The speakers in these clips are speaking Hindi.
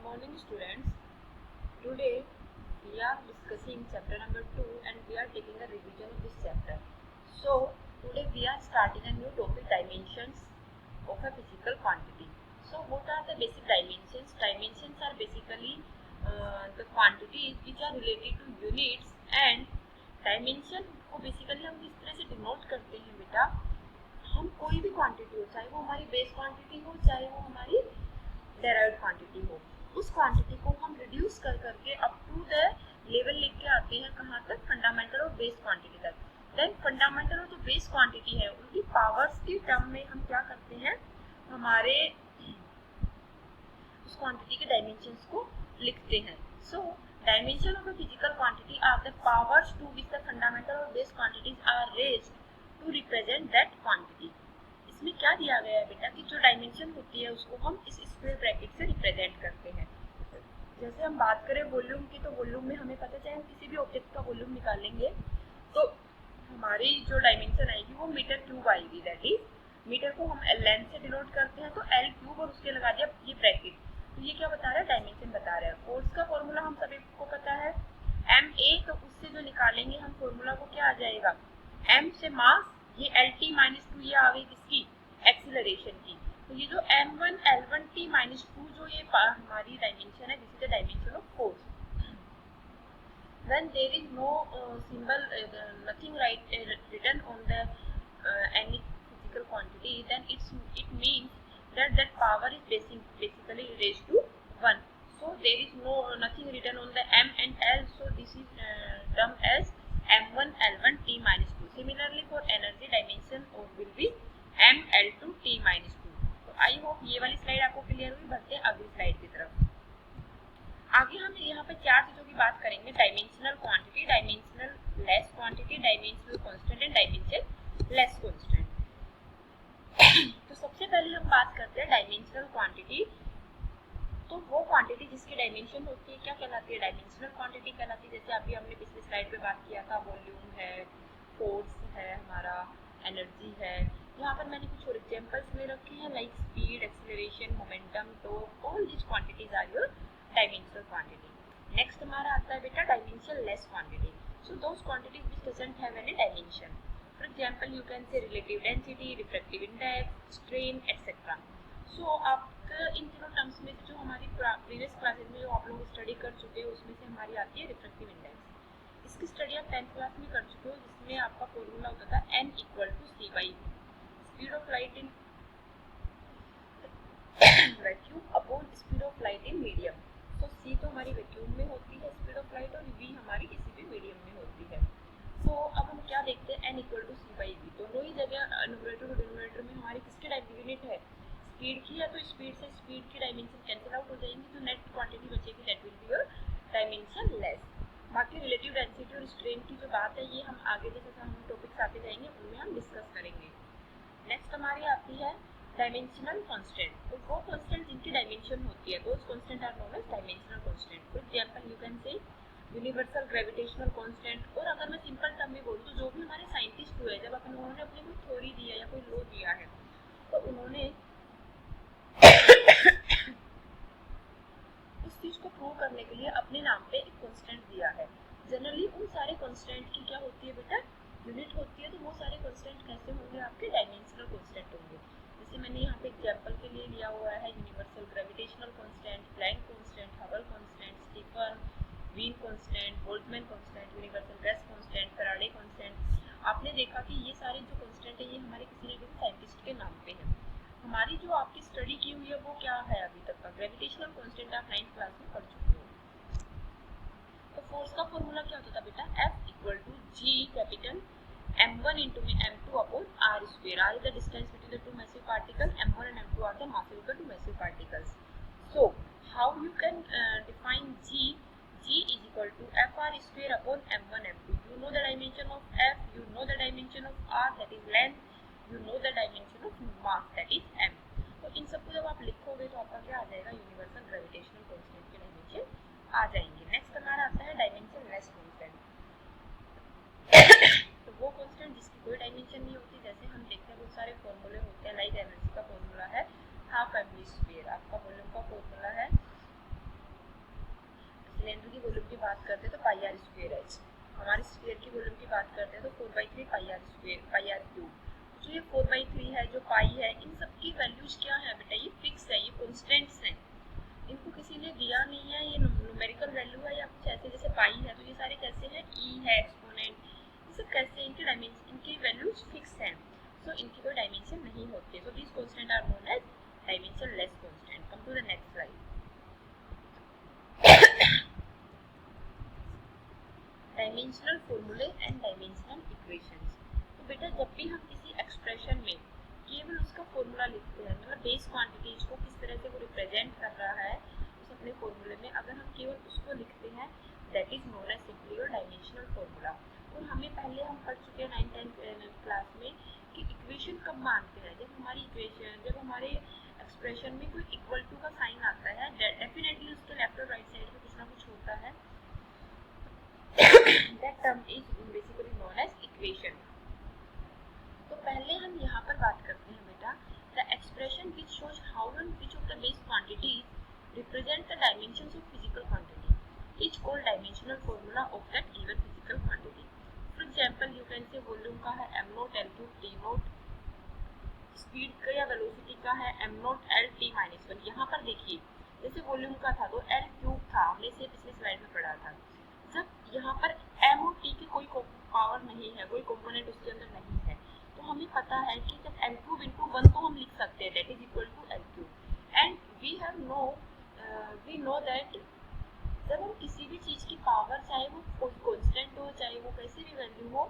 morning students. Today we are discussing chapter number 2 and we are taking a revision of this chapter. So today we are starting a new topic, dimensions of a physical quantity. So what are the basic dimensions? Dimensions are basically the quantities which are related to units, and dimension को basically हम किस तरह से डिनोट करते हैं बेटा, हम कोई भी क्वांटिटी हो, चाहे वो हमारी बेस क्वांटिटी हो चाहे वो हमारी डेराइव्ड क्वांटिटी हो, उस क्वांटिटी को हम रिड्यूस कर करके अप टू द लेवल लेके आते हैं कहाँ तक, फंडामेंटल और बेस क्वांटिटी तक। देन फंडामेंटल और जो बेस क्वांटिटी है उनकी पावर्स की टर्म में हम क्या करते हैं, हमारे उस क्वांटिटी के डायमेंशंस को लिखते हैं। So dimension of a physical quantity are the powers to which the fundamental और base quantities are raised to represent that quantity. इसमें क्या दिया गया है बेटा कि जो डायमेंशन होती है उसको हम इस स्क्वायर ब्रैकेट से रिप्रेजेंट करते हैं। जैसे हम बात करें वॉल्यूम की, तो वॉल्यूम में हमें पता चले हम किसी भी ऑब्जेक्ट का वॉल्यूम निकालेंगे तो हमारी जो डायमेंशन आएगी वो मीटर क्यूब आएगी। दैट इज मीटर को हम लेंथ से डिनोट करते हैं तो एल क्यूब और उसके लगा दिया ये ब्रैकेट, तो ये क्या बता रहा है, डायमेंशन बता रहा है। फोर्स का फॉर्मूला हम सभी को पता है एम ए, तो उससे जो निकालेंगे हम फॉर्मूला वो क्या आ जाएगा, एम से मास, ये एल टी माइनस टू ये आ गई किसकी, एक्सीलरेशन की। तो ये जो m1 L1 T minus two जो ये हमारी डायमेंशन है, this is the dimension of force. When there is no symbol, nothing written on the any physical quantity, then it means that power is basically raised to 1. So there is nothing written on the m and l, so this is termed as m1 L1 T minus 2. Similarly for energy dimension will be m L2 T minus 2. तो आई होप ये वाली स्लाइड आपको क्लियर हुई। बढ़ते हैं अगली स्लाइड की तरफ। आगे हम यहाँ पे चार चीजों की बात करेंगे, dimensional quantity, dimensional less quantity, dimensional constant and dimension less constant. तो सबसे पहले हम बात करते हैं डायमेंशनल क्वांटिटी। तो वो क्वांटिटी जिसकी डायमेंशन होती है क्या कहलाती है, डायमेंशनल क्वांटिटी कहलाती है। जैसे अभी हमने पिछली स्लाइड पे बात किया था, वॉल्यूम है, फोर्स है, हमारा एनर्जी है। यहाँ पर मैंने कुछ और एग्जांपल्स ले रखे हैं like speed, acceleration, momentum, torque, all this quantities are your dimensional quantity. Next हमारा आता है बेटा dimensionless quantity. So those quantities which doesn't have any dimension. For example you can say relative density, refractive index, strain etcetera. So आप इन तीनों टर्म्स में जो हमारी प्रीवियस क्लासेस में जो आप लोग स्टडी कर चुके हैं उसमें से हमारी आती है रिफ्रैक्टिव इंडेक्स। इसकी स्टडी आप 10th क्लास में कर चुके हो, जिसमें आपका फॉर्मूला होता था n equal to c by speed of light in vacuum upon speed of light in medium. तो सी तो हमारी वैक्यूम में होती है स्पीड ऑफ लाइट, और वी हमारी किसी भी मीडियम में होती है। तो अब हम क्या देखते हैं, n equal to c by v, दोनों ही जगह न्यूमरेटर और डिनोमिनेटर में हमारी किसकी यूनिट है, स्पीड की है। तो स्पीड से स्पीड की डायमेंशन कैंसिल आउट हो जाएंगी, तो नेट क्वांटिटी बचेगी, that will be your dimension less. बाकी रिलेटिव डेंसिटी और स्ट्रेन की जो बात है ये हम आगे जैसे हम टॉपिक्स आते जाएंगे उनमें हम डिस्कस करेंगे। नेक्स्ट हमारी आती है डायमेंशनल कांस्टेंट। तो वो कांस्टेंट जिनकी डायमेंशन होती है those constant are known as dimensional constant. For example you can say universal gravitational constant. और अगर मैं सिंपल टर्म में बोलूँ तो जो भी हमारे साइंटिस्ट हुए जब उन्होंने अपनी कोई थ्योरी दिया या कोई लॉ दिया है तो उन्होंने उस चीज को प्रूव करने के लिए अपने नाम पे एक कांस्टेंट दिया है। जनरली उन सारे कांस्टेंट की क्या होती है बेटा, यूनिट होती है। तो वो सारे कांस्टेंट कैसे होंगे, आपके डायमेंशनल कांस्टेंट होंगे। जैसे मैंने यहाँ पे एग्जांपल के लिए लिया हुआ है universal gravitational constant, Planck constant, Hubble constant, Stefan Wien constant, Boltzmann constant, universal gas constant, Faraday constant. आपने देखा कि ये सारे जो कांस्टेंट है ये हमारे किसी न किसी साइंटिस्ट के नाम पे है। हमारी जो आपकी स्टडी की हुई है वो क्या है अभी तक का, ग्रेविटेशनल कांस्टेंट आप 9th क्लास में पढ़ चुके हो। तो फोर्स का फॉर्मूला क्या होता था बेटा, F equal to G capital m1 into m2 upon r square। r is the distance between the two massive particles, m1 and m2 are the mass of the two massive particles. So how you can define G? G is equal to fr square upon m1 m2। you know the dimension of F, you know the dimension of r, that is length, you know the dimension of mass, that is m। तो इन सबको जब आप लिखोगे तो आपका क्या आ जाएगा, यूनिवर्सल ग्रेविटेशनल कांस्टेंट के डायमेंशन आ जाएंगे। नेक्स्ट हमारा आता है डायमेंशन लेस कांस्टेंट। तो वो कांस्टेंट जिसकी कोई डायमेंशन नहीं होती। जैसे हम देखते हैं बहुत सारे फॉर्मूले होते हैं, लाइक एनर्जी का फॉर्मूला है हाफ एम वी स्क्वायर, आपका वॉल्यूम का फॉर्मूला है बात करते हैं तो पाई आर स्क्वायर एच, हमारे स्फीयर की वॉल्यूम की बात करते हैं तो 4/3 pi R square pi R cube. जो ये 4/3 है, जो पाई है, इन सब की वैल्यूज क्या है बेटा, ये फिक्स है, ये कॉन्स्टेंट्स हैं, इनको किसी ने दिया नहीं है, ये न्यूमेरिकल वैल्यू है या कुछ ऐसे, जैसे पाई है तो ये सारे कैसे हैं, ई है, एक्सपोनेंट, ये सब कैसे, इनके डायमेंशन, इनकी वैल्यूज फिक्स हैं, सो इनकी कोई डायमेंशन नहीं होती, so this constant are known as dimension less constant. Come to the next slide. Dimensional फॉर्मूले एंड डायमेंशनल इक्वेशंस। तो बेटा जब भी हम किसी एक्सप्रेशन में केवल उसका फॉर्मूला लिखते हैं, मतलब बेस क्वांटिटीज को किस तरह से वो रिप्रेजेंट कर रहा है उस अपने फॉर्मूले में, अगर हम केवल उसको लिखते हैं that is known as simply your dimensional formula. और हमें पहले हम पढ़ चुके हैं 9th-10th क्लास में कि इक्वेशन कब मानते हैं, जब हमारी इक्वेशन, जब हमारे एक्सप्रेशन में कोई इक्वल टू का साइन आता है, डेफिनेटली उसके लेफ्ट और राइट साइड में कुछ ना कुछ होता है, that term is basically known as equation। तो पहले हम यहाँ पर बात करते हैं बेटा, the expression which shows how and which of the base quantities represent the dimensions of physical quantity is called dimensional formula of that given physical quantity। For example, you can say volume का है m not l cube t not, speed का या वेलोसिटी का है m not l t minus 1। यहाँ पर देखिए जैसे वॉल्यूम का था तो l क्यूब था, हमने इसे पिछले स्लाइड में पढ़ा था। जब यहाँ पर m और t की कोई पावर नहीं है, कोई कंपोनेंट उसके अंदर नहीं है, तो हमें पता है कि जब l क्यूब इंटू 1 तो हम लिख सकते हैं that is equal to l cube. And we know that जब हम किसी भी चीज़ की पावर, चाहे वो कांस्टेंट हो, चाहे वो कैसी भी वैल्यू हो,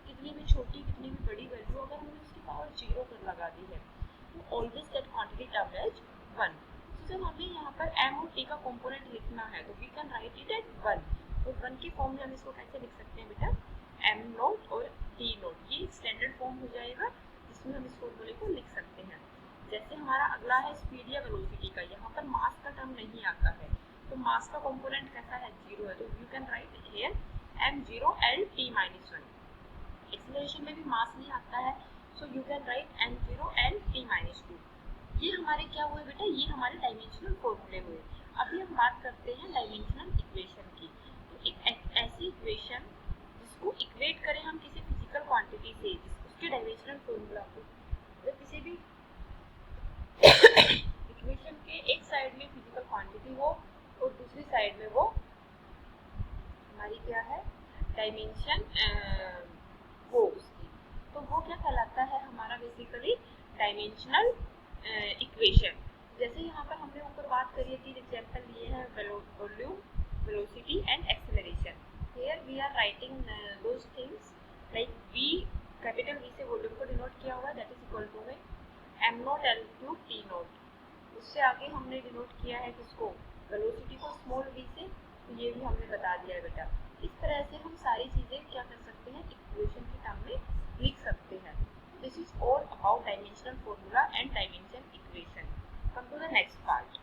कितनी भी छोटी कितनी भी बड़ी वैल्यू, अगर हमने उसकी पावर 0 पर लगा दी है तो always that quantity term as 1। तो जब हमें यहाँ पर m और t का कंपोनेंट लिखना है तो we can write it at 1। तो 1 की फॉर्म में हम इसको कैसे लिख सकते हैं बेटा, m नॉट और t नॉट, ये स्टैंडर्ड फॉर्म हो जाएगा जिसमें हम इस फॉर्मूले को लिख सकते हैं। जैसे हमारा अगला है स्पीड या वेलोसिटी का, यहाँ पर मास का टर्म नहीं आता है, तो मास का कंपोनेंट कैसा है, 0 है, तो you can write here m0 l t minus 1। Acceleration में भी मास नहीं आता है, so you can write m0 l t minus 2। ये हमारे क्या हुए बेटा, ये हमारे डायमेंशनल फॉर्मूले हुए। अभी हम बात करते हैं डायमेंशनल इक्वेशन की। तो एक ऐसी इक्वेशन जिसको इक्वेट करें हम किसी फिजिकल क्वांटिटी से, उसके डायमेंशनल फॉर्मूला को, जब किसी भी इक्वेशन के एक साइड में फिजिकल क्वांटिटी हो और दूसरी साइड में वो हमारी क्या है, डायमेंशन हो उसकी, तो वो क्या कहलाता है हमारा बेसिकली डायमेंशनल इक्वेशन। जैसे यहाँ पर हमने ऊपर बात करी थी, एग्जांपल लिए है volume, velocity and acceleration. Here we are writing those things like v, capital V से वॉल्यूम को डिनोट किया हुआ, दैट इज इक्वल टू में m not l cube t not. उससे आगे हमने डिनोट किया है किसको, वेलोसिटी को स्मॉल v से, तो ये भी हमने बता दिया है बेटा। इस तरह से हम सारी चीज़ें क्या कर सकते हैं, इक्वेशन के टर्म में लिख सकते हैं। This is all about dimensional formula and dimension equation. Come to the next part,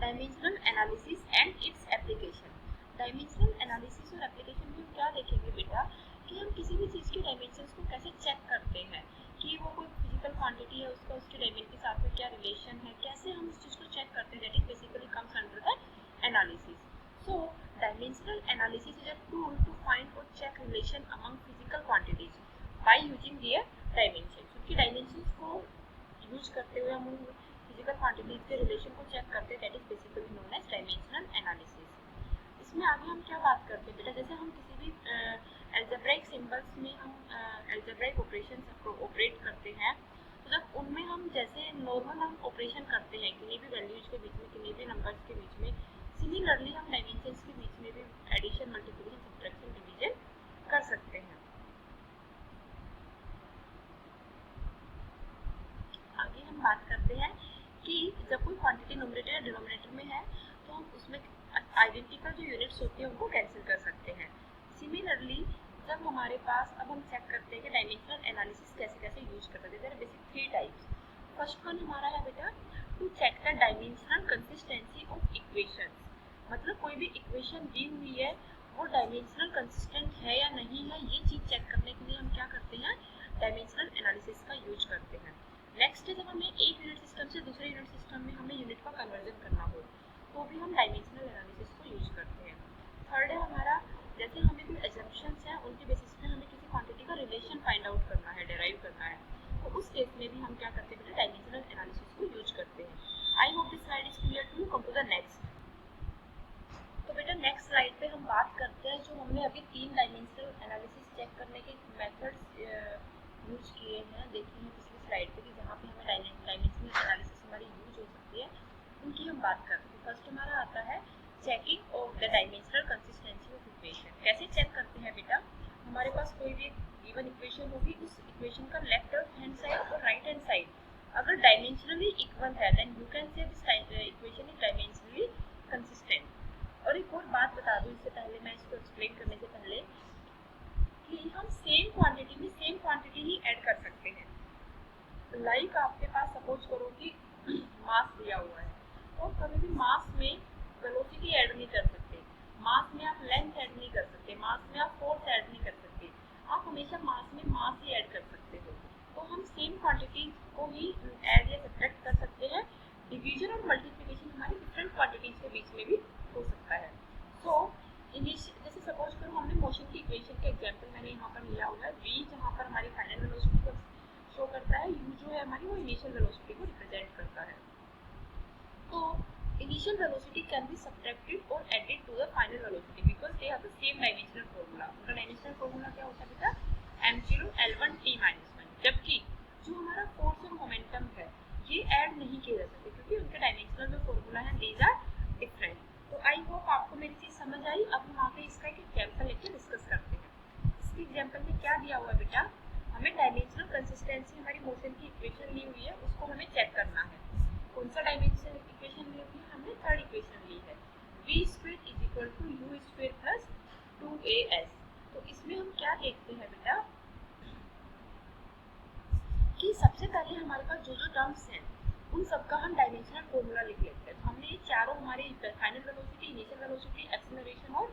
dimensional analysis and its application. Dimensional analysis और एप्लीकेशन में हम क्या देखेंगे बेटा, कि हम किसी भी चीज़ के डायमेंशंस को कैसे चेक करते हैं, कि वो कोई फिजिकल क्वांटिटी है, उसका उसके डायमेंशन के साथ में क्या रिलेशन है, कैसे हम उस चीज़ को चेक करते हैं, that is basically comes under the analysis. So dimensional analysis is a tool to find और check relation among physical quantities by using their dimensions. उनकी डायमेंशंस को यूज करते हुए हम फिजिकल क्वांटिटीज के रिलेशन को चेक करते हैं, that is basically known as dimensional analysis. इसमें आगे हम क्या बात करते हैं बेटा, जैसे हम किसी भी एल्जेब्राइक सिंबल्स में हम एल्जेब्राइक ऑपरेशन ऑपरेट करते हैं, तो जब उनमें हम जैसे नॉर्मल हम ऑपरेशन करते हैं किन्हीं भी वैल्यूज के बीच में, किन्हीं भी नंबर्स के बीच में, सिमिलरली हम डायमेंशंस के बीच में भी एडिशन, मल्टीप्लिकेशन, सब्ट्रैक्शन, डिवीजन कर सकते हैं। आगे हम बात करते हैं कि जब कोई क्वांटिटी न्यूमरेटर या डिनोमिनेटर में है तो हम उसमें आइडेंटिकल जो यूनिट्स होती हैं उनको कैंसिल कर सकते हैं। सिमिलरली जब हमारे पास, अब हम चेक करते हैं कि डायमेंशनल एनालिसिस कैसे कैसे यूज कर सकते हैं। There are basic 3 types. First one हमारा है बेटा to check the dimensional consistency of equations, मतलब कोई भी इक्वेशन दी हुई है वो डायमेंशनल कंसिस्टेंट है या नहीं है, ये चीज़ चेक करने के लिए हम क्या करते हैं, डायमेंशनल एनालिसिस का यूज करते हैं। नेक्स्ट है जब हमें एक यूनिट सिस्टम से दूसरे यूनिट सिस्टम में हमें यूनिट का कन्वर्जन करना हो तो भी हम डायमेंशनल एनालिसिस को यूज करते हैं। थर्ड है हमारा, जैसे हमें कोई एजम्पशंस हैं उनके बेसिस पे हमें किसी क्वांटिटी का रिलेशन फाइंड आउट करना है, डेराइव करना है, तो उस केस में भी हम क्या करते हैं बेटा, डायमेंशनल एनालिसिस को यूज करते हैं। I hope this slide is clear to you. Come to the next. तो बेटा नेक्स्ट स्लाइड पे हम बात करते हैं, जो हमने अभी 3 डायमेंशनल एनालिसिस चेक करने के मेथड्स यूज किए हैं, देखी हैं पिछली स्लाइड पे कि जहाँ पे हमें डायमेंशनल एनालिसिस हमारी यूज हो सकती है, उनकी हम बात करते हैं। फर्स्ट हमारा आता है checking of the dimensional consistency of equation. कैसे चेक करते हैं बेटा, हमारे पास कोई भी गिवन इक्वेशन होगी, उस इक्वेशन का लेफ्ट हैंड साइड और राइट हैंड साइड अगर डायमेंशनली इक्वल है then you can say this equation is dimensionally consistent. और एक और बात बता दूं इससे पहले, मैं इसको एक्सप्लेन करने से पहले, कि हम सेम क्वांटिटी में सेम क्वांटिटी ही ऐड कर सकते हैं। लाइक आपके पास सपोज करो कि मास दिया हुआ है, तो कभी भी मास में वेलोसिटी ऐड नहीं कर सकते, मास में आप लेंथ ऐड नहीं कर सकते, मास में आप फोर्स ऐड नहीं कर सकते, आप हमेशा मास में मास ही ऐड कर सकते हो। तो हम सेम क्वांटिटी को ही ऐड या सब्ट्रैक्ट कर सकते हैं। डिवीजन और मल्टीप्लिकेशन हमारी डिफरेंट क्वांटिटीज के बीच में भी हो सकता है। सो जैसे सपोज करो हमने मोशन की इक्वेशन का एग्जांपल मैंने यहाँ पर लिया हुआ है, v जहाँ पर हमारी फाइनल वेलोसिटी को शो करता है, u जो है हमारी वो इनिशियल वेलोसिटी को रिप्रेजेंट करता है। तो initial velocity can be subtracted or added to the final velocity because they have the same dimensional formula। उनका dimensional formula क्या होता है बेटा, m0 l1 t minus 1। जबकि जो हमारा फोर्स और मोमेंटम है ये ऐड नहीं किए जा सकते क्योंकि उनका डायमेंशनल जो फॉर्मूला है दीज आर डिफरेंट। तो आई होप आपको मेरी चीज समझ आई। अब हम आगे इसका एक एग्जाम्पल लेके डिस्कस करते हैं। इसके एग्जाम्पल में क्या दिया हुआ है बेटा, हमें डायमेंशनल कंसिस्टेंसी हमारी मोशन की इक्वेशन ली हुई है, उसको हमें चेक करना है। कौन सा डायमेंशनल इक्वेशन ली हुई है, हमने थर्ड इक्वेशन ली है, v² = u² + 2as। तो इसमें हम क्या देखते हैं बेटा कि सबसे पहले हमारे पास जो जो टर्म्स हैं उन सबका हम डायमेंशनल फॉर्मूला लिख लेते हैं। तो हमने ये चारों हमारे final velocity, initial velocity, acceleration और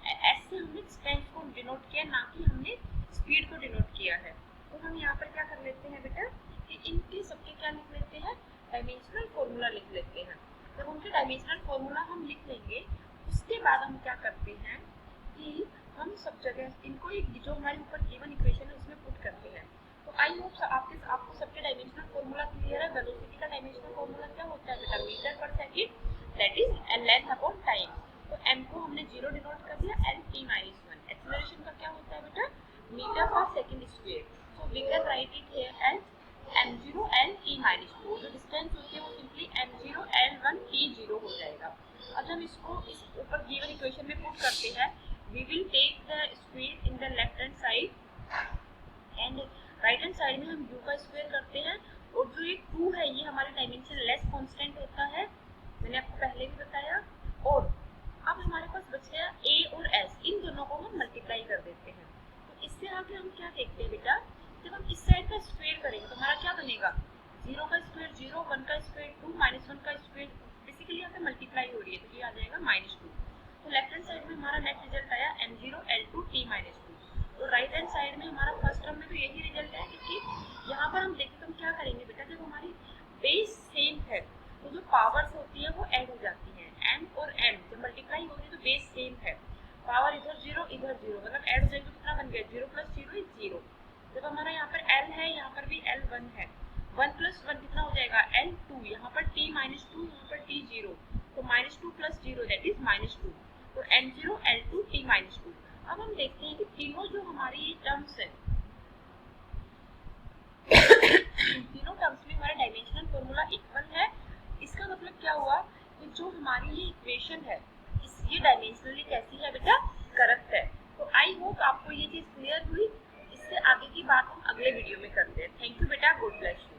एस से हमने डिस्टेंस को डिनोट किया, ना कि हमने स्पीड को डिनोट किया है। तो हम यहाँ पर क्या कर लेते हैं बेटा कि इनके सबके क्या लिख लेते हैं, डायमेंशनल फॉर्मूला लिख लेते हैं। जब उनके डायमेंशनल फॉर्मूला हम लिख लेंगे उसके बाद हम क्या करते हैं कि हम सब जगह इनको जो हमारे ऊपर गिवन इक्वेशन है उसमें पुट करते हैं। तो आई होप आपको सबके डायमेंशनल फॉर्मूला क्लियर है। वेलोसिटी का डायमेंशनल फॉर्मूला क्या होता है बेटा, मीटर पर second, that is length upon time. तो m को हमने 0 डिनोट कर दिया, l t - 1। एक्सेलरेशन का क्या होता है बेटा, मीटर पर second square. So we can write it here as m0 l t - 2। जो डिस्टेंस होती है वो सिंपली m0 l1 t0 हो जाएगा। अब हम इसको इस ऊपर गिवन इक्वेशन में पुट करते हैं, we will take the square in the left hand side and right hand side में हम u का स्क्वायर करते हैं। और जो ये 2 है ये हमारे डायमेंशन लेस कांस्टेंट होता है, मैंने आपको पहले भी बताया। और अब हमारे पास बच गया a और s, इन दोनों को हम मल्टीप्लाई कर देते हैं। तो इससे आगे हम क्या देखते हैं बेटा, जब हम इस साइड का स्क्वायर करेंगे तो हमारा क्या बनेगा, 0 का स्क्वायर 0, 1 का स्क्वायर 2, -1 का स्क्वायर, बेसिकली यहाँ पे मल्टीप्लाई हो रही है तो ये आ जाएगा -2। तो लेफ्ट हैंड साइड में हमारा नेट रिजल्ट आया m0 l2 t - 2। तो राइट हैंड साइड में हमारा फर्स्ट टर्म में तो यही रिजल्ट है, क्योंकि यहाँ पर हम देखें तो हम क्या करेंगे बेटा, जब हमारी बेस सेम है तो जो पावर्स होती है वो ऐड हो जाती है। m और m जब मल्टीप्लाई हो रही है तो बेस सेम है, पावर इधर 0 इधर 0, मतलब ऐड हो जाएगी तो कितना बन गया, 0 + 0 = 0। जब हमारा यहाँ पर l है यहाँ पर भी l1 है, 1 + 1 कितना हो जाएगा, l2, यहाँ पर t - 2, यहाँ पर t0, तो -2 + 0 दैट इज -2। तो m0 l2 t - 2। अब हम देखते हैं कि तीनों जो हमारी ये टर्म्स है तीनों टर्म्स में हमारा डायमेंशनल फॉर्मूला इक्वल है। इसका मतलब क्या हुआ कि जो हमारी ये इक्वेशन है ये डायमेंशनली कैसी है बेटा, करेक्ट है। तो आई होप आपको ये चीज क्लियर हुई। इससे आगे की बात हम अगले वीडियो में करते हैं। थैंक यू बेटा, गॉड ब्लेस यू।